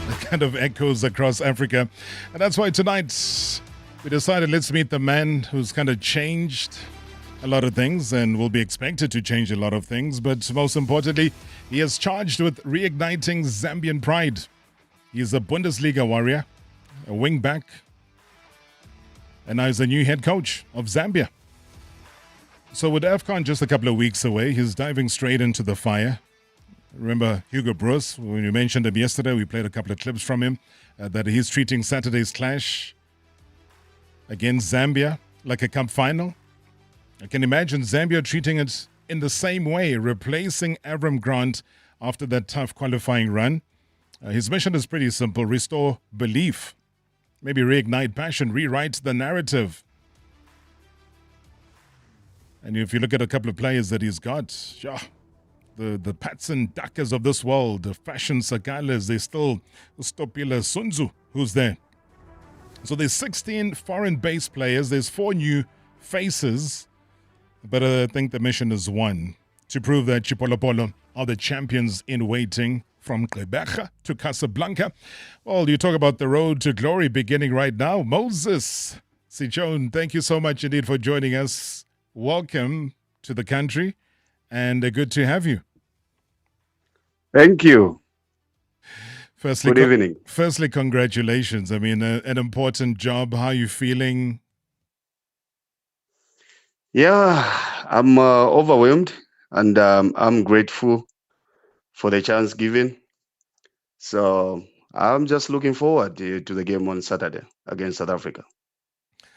That kind of echoes across Africa. And that's why tonight we decided let's meet the man who's kind of changed a lot of things and will be expected to change a lot of things. But most importantly, he is charged with reigniting Zambian pride. He is a Bundesliga warrior, a wing back, and now he's the new head coach of Zambia. So with AFCON just a couple of weeks away, he's diving straight into the fire. Remember Hugo Broos, when we mentioned him yesterday, we played a couple of clips from him, that he's treating Saturday's clash against Zambia like a cup final. I can imagine Zambia treating it in the same way, replacing Avram Grant after that tough qualifying run. His mission is pretty simple: restore belief, maybe reignite passion, rewrite the narrative. And if you look at a couple of players that he's got, the Patson Dakas of this world, the Fashion Sagalas, there's still Stopila Sunzu, who's there. So there's 16 foreign-based players, there's 4 new faces, but I think the mission is one, to prove that Chipolopolo are the champions in waiting from Gqeberha to Casablanca. Well, you talk about the road to glory beginning right now. Moses Sichon, thank you so much indeed for joining us. Welcome to the country, and good to have you. Thank you. Firstly, good evening. Firstly, congratulations. I mean, an important job. How are you feeling? Yeah, I'm overwhelmed, and I'm grateful for the chance given. So I'm just looking forward to the game on Saturday against South Africa.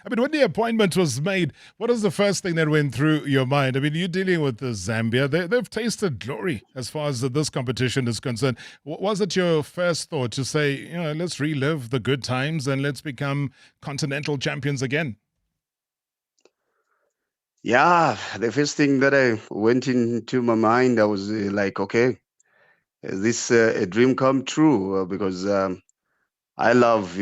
I mean, when the appointment was made, what was the first thing that went through your mind? I mean, you're dealing with Zambia. They've tasted glory as far as this competition is concerned. Was it your first thought to say, let's relive the good times and let's become continental champions again? Yeah, the first thing that I went into my mind, I was like, okay, is this a dream come true? Because I love,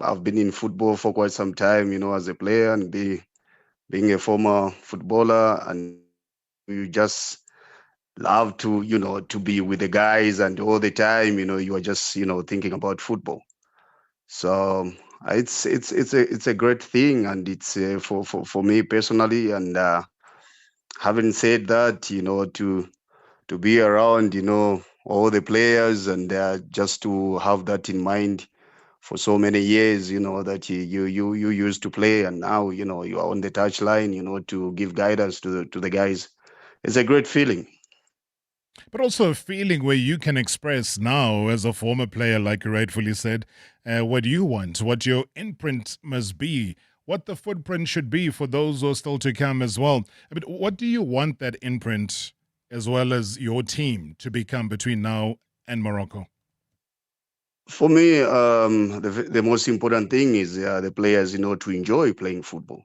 I've been in football for quite some time, as a player and being a former footballer, and you just love to, to be with the guys, and all the time, you are just, thinking about football. So it's a great thing, and it's for me personally. And having said that, to be around, all the players, and just to have that in mind for so many years, that you used to play, and now you are on the touchline, to give guidance to the guys. It's a great feeling. But also a feeling where you can express now, as a former player, like you rightfully said, what you want, what your imprint must be, what the footprint should be for those who are still to come as well. I mean, what do you want that imprint, as well as your team, to become between now and Morocco? For me, the most important thing is the players, to enjoy playing football.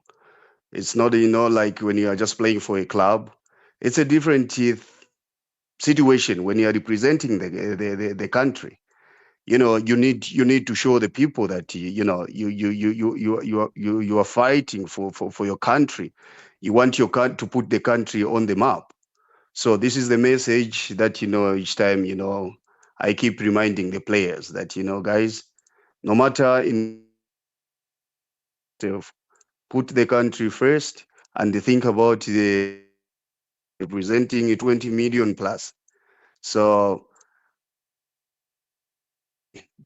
It's not, like when you are just playing for a club. It's a different situation when you are representing the country. You need to show the people that you are fighting for your country. You want your to put the country on the map. So this is the message that each time I keep reminding the players that guys, no matter in put the country first and think about the representing 20 million plus. So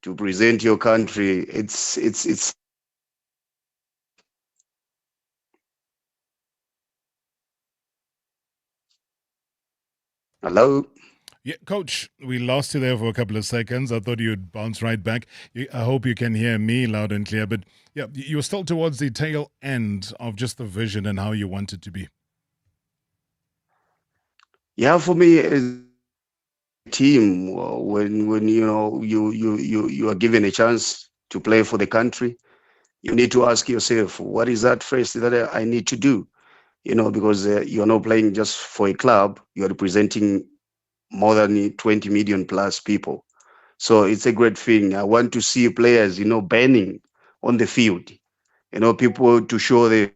to present your country, it's. Hello. Yeah, Coach, we lost you there for a couple of seconds. I thought you'd bounce right back. I hope you can hear me loud and clear. But yeah, you're still towards the tail end of just the vision and how you want it to be. Yeah, for me, as a team, when you are given a chance to play for the country, you need to ask yourself, what is that first that I need to do? Because you're not playing just for a club, you're representing more than 20 million plus people. So it's a great thing. I want to see players, burning on the field, people to show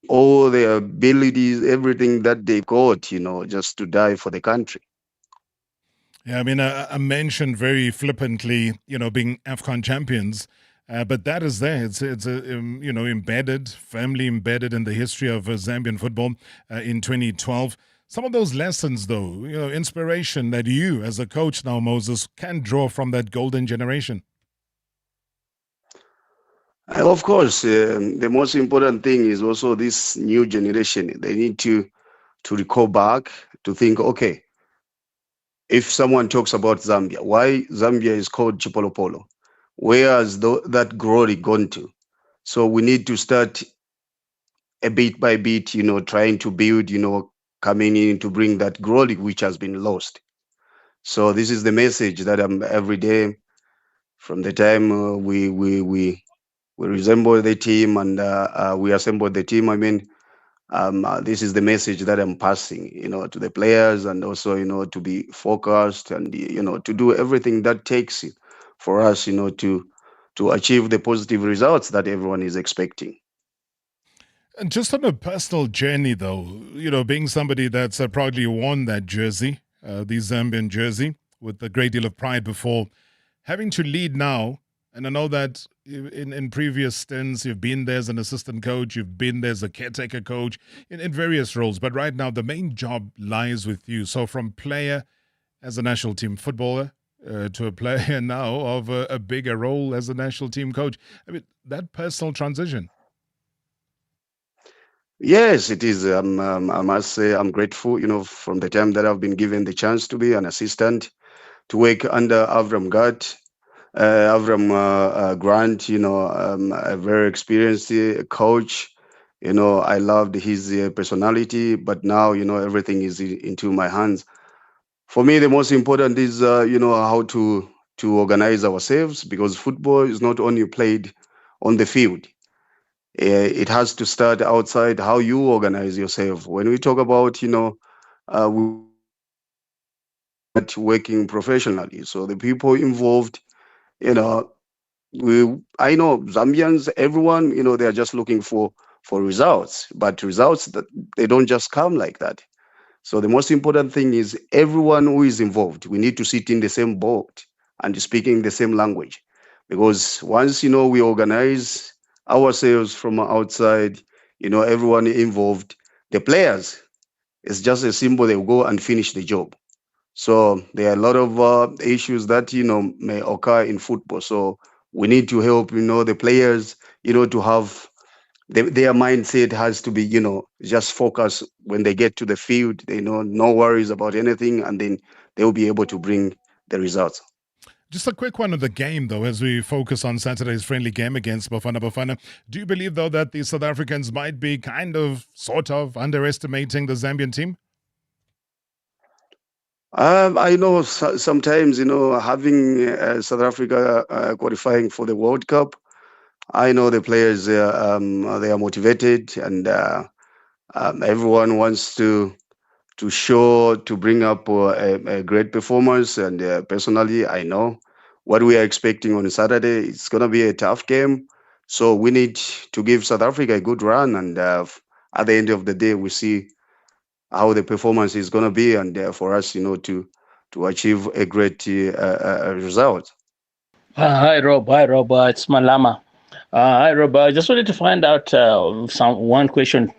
all their abilities, everything that they got, just to die for the country. Yeah, I mean, I mentioned very flippantly, being AFCON champions, but that is there. It's embedded, firmly embedded in the history of Zambian football in 2012. Some of those lessons, though, inspiration that you, as a coach now, Moses, can draw from that golden generation. Of course, the most important thing is also this new generation. They need to recall back to think, okay, if someone talks about Zambia, why Zambia is called Chipolopolo? Where has that glory gone to? So we need to start a bit by bit, trying to build, coming in to bring that glory which has been lost. So this is the message that I'm every day from the time we resemble the team and we assemble the team. I mean, this is the message that I'm passing, to the players, and also, to be focused and to do everything that takes it for us, to achieve the positive results that everyone is expecting. And just on a personal journey, though, being somebody that's proudly worn that jersey, the Zambian jersey, with a great deal of pride before, having to lead now, and I know that in previous stints, you've been there as an assistant coach, you've been there as a caretaker coach in various roles, but right now the main job lies with you. So from player as a national team footballer to a player now of a bigger role as a national team coach, I mean, that personal transition. Yes, it is. I must say I'm grateful, from the time that I've been given the chance to be an assistant, to work under Avram Grant, a very experienced coach. I loved his personality, but now, everything is into my hands. For me, the most important is, how to organize ourselves, because football is not only played on the field. It has to start outside, how you organize yourself. When we talk about, we working professionally, so the people involved, you know, I know Zambians, everyone, they are just looking for results, but results that they don't just come like that. So the most important thing is everyone who is involved, we need to sit in the same boat and speaking the same language. Because once, we organize ourselves from outside, everyone involved, the players, it's just a symbol, they will go and finish the job. So there are a lot of issues that, may occur in football. So we need to help, the players, to have their mindset has to be, just focus when they get to the field. They know no worries about anything, and then they will be able to bring the results. Just a quick one on the game, though, as we focus on Saturday's friendly game against Bafana Bafana. Do you believe, though, that the South Africans might be sort of underestimating the Zambian team? I know sometimes, having South Africa qualifying for the World Cup, I know the players, they are motivated, and everyone wants to bring up a great performance. And personally, I know what we are expecting on Saturday. It's going to be a tough game. So we need to give South Africa a good run. And at the end of the day, we see how the performance is going to be. And for us, to achieve a great result. Hi, Rob. It's Malama. Hi, Rob. I just wanted to find out one question.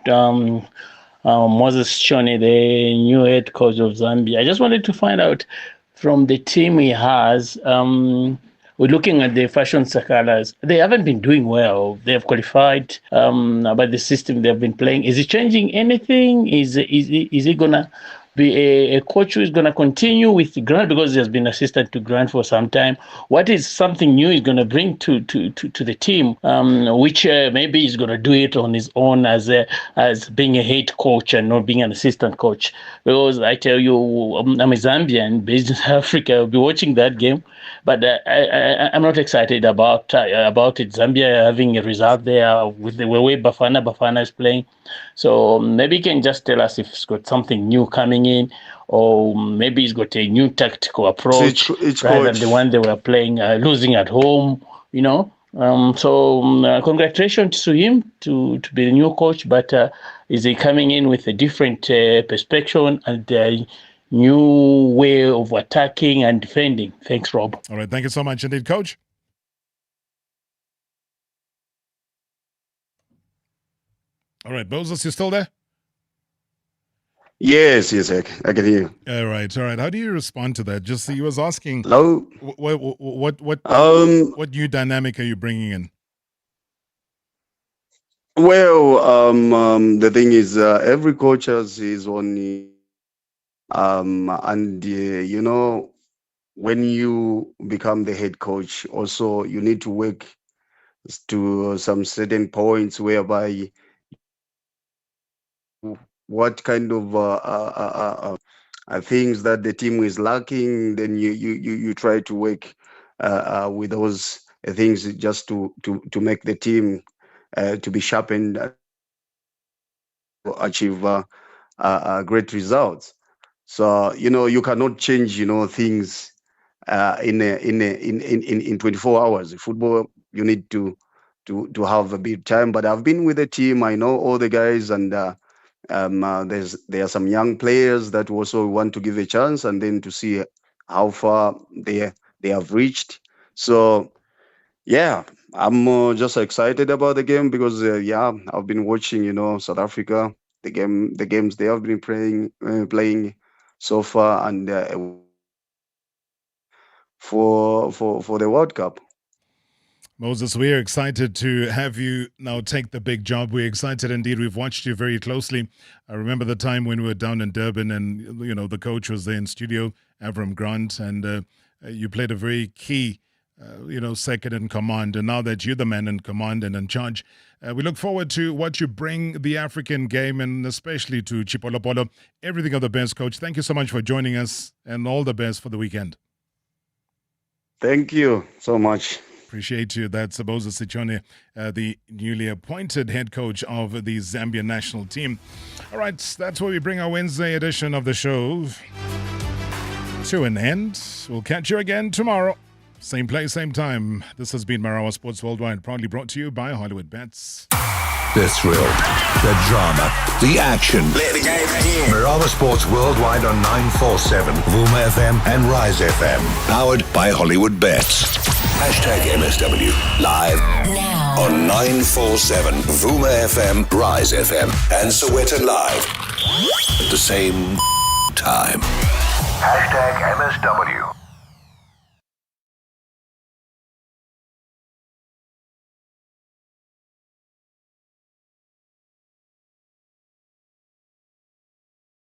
Moses Chone, the new head coach of Zambia. I just wanted to find out from the team he has, we're looking at the Fashion Sakalas. They haven't been doing well. They have qualified by the system they've been playing. Is it changing anything? Is it going to be a coach who is going to continue with Grant, because he has been assistant to Grant for some time? What is something new he's going to bring to the team, which maybe he's going to do it on his own as being a head coach and not being an assistant coach? Because I tell you, I'm a Zambian based in Africa. I'll be watching that game, but I'm not excited about it. Zambia having a result there with the way Bafana is playing. So maybe he can just tell us if he's got something new coming in, or maybe he's got a new tactical approach rather than the one they were playing, losing at home, So congratulations to him to be the new coach, but is he coming in with a different perspective and a new way of attacking and defending? Thanks, Rob. All right, thank you so much indeed, Coach. All right, Moses, you still there? Yes, I can hear you. All right. How do you respond to that? Just he was asking. Hello. What new dynamic are you bringing in? Well, the thing is, every coach has his own, and when you become the head coach, also you need to work to some certain points whereby what kind of things that the team is lacking, then you try to work with those things just to make the team to be sharpened, to achieve great results. So you cannot change things in 24 hours. Football, you need to have a bit of time. But I've been with the team. I know all the guys, and there are some young players that also want to give a chance, and then to see how far they have reached. So yeah, I'm just excited about the game because I've been watching South Africa, the games they have been playing so far, and for the World Cup. Moses, we're excited to have you now take the big job. We're excited indeed. We've watched you very closely. I remember the time when we were down in Durban and, the coach was there in studio, Avram Grant, and you played a very key, second in command. And now that you're the man in command and in charge, we look forward to what you bring the African game, and especially to Chipolopolo. Everything of the best, Coach. Thank you so much for joining us, and all the best for the weekend. Thank you so much. Appreciate you. That's Moses Sichone, the newly appointed head coach of the Zambia national team. All right, that's where we bring our Wednesday edition of the show to an end. We'll catch you again tomorrow. Same place, same time. This has been Marawa Sports Worldwide, proudly brought to you by Hollywood Bets. The thrill, the drama, the action. Let the game begin. Marawa Sports Worldwide on 947, Vuma FM and Rise FM. Powered by Hollywood Bets. #MSW. Live now on 947, Vuma FM, Rise FM, and Sowetan Live. At the same time. #MSW.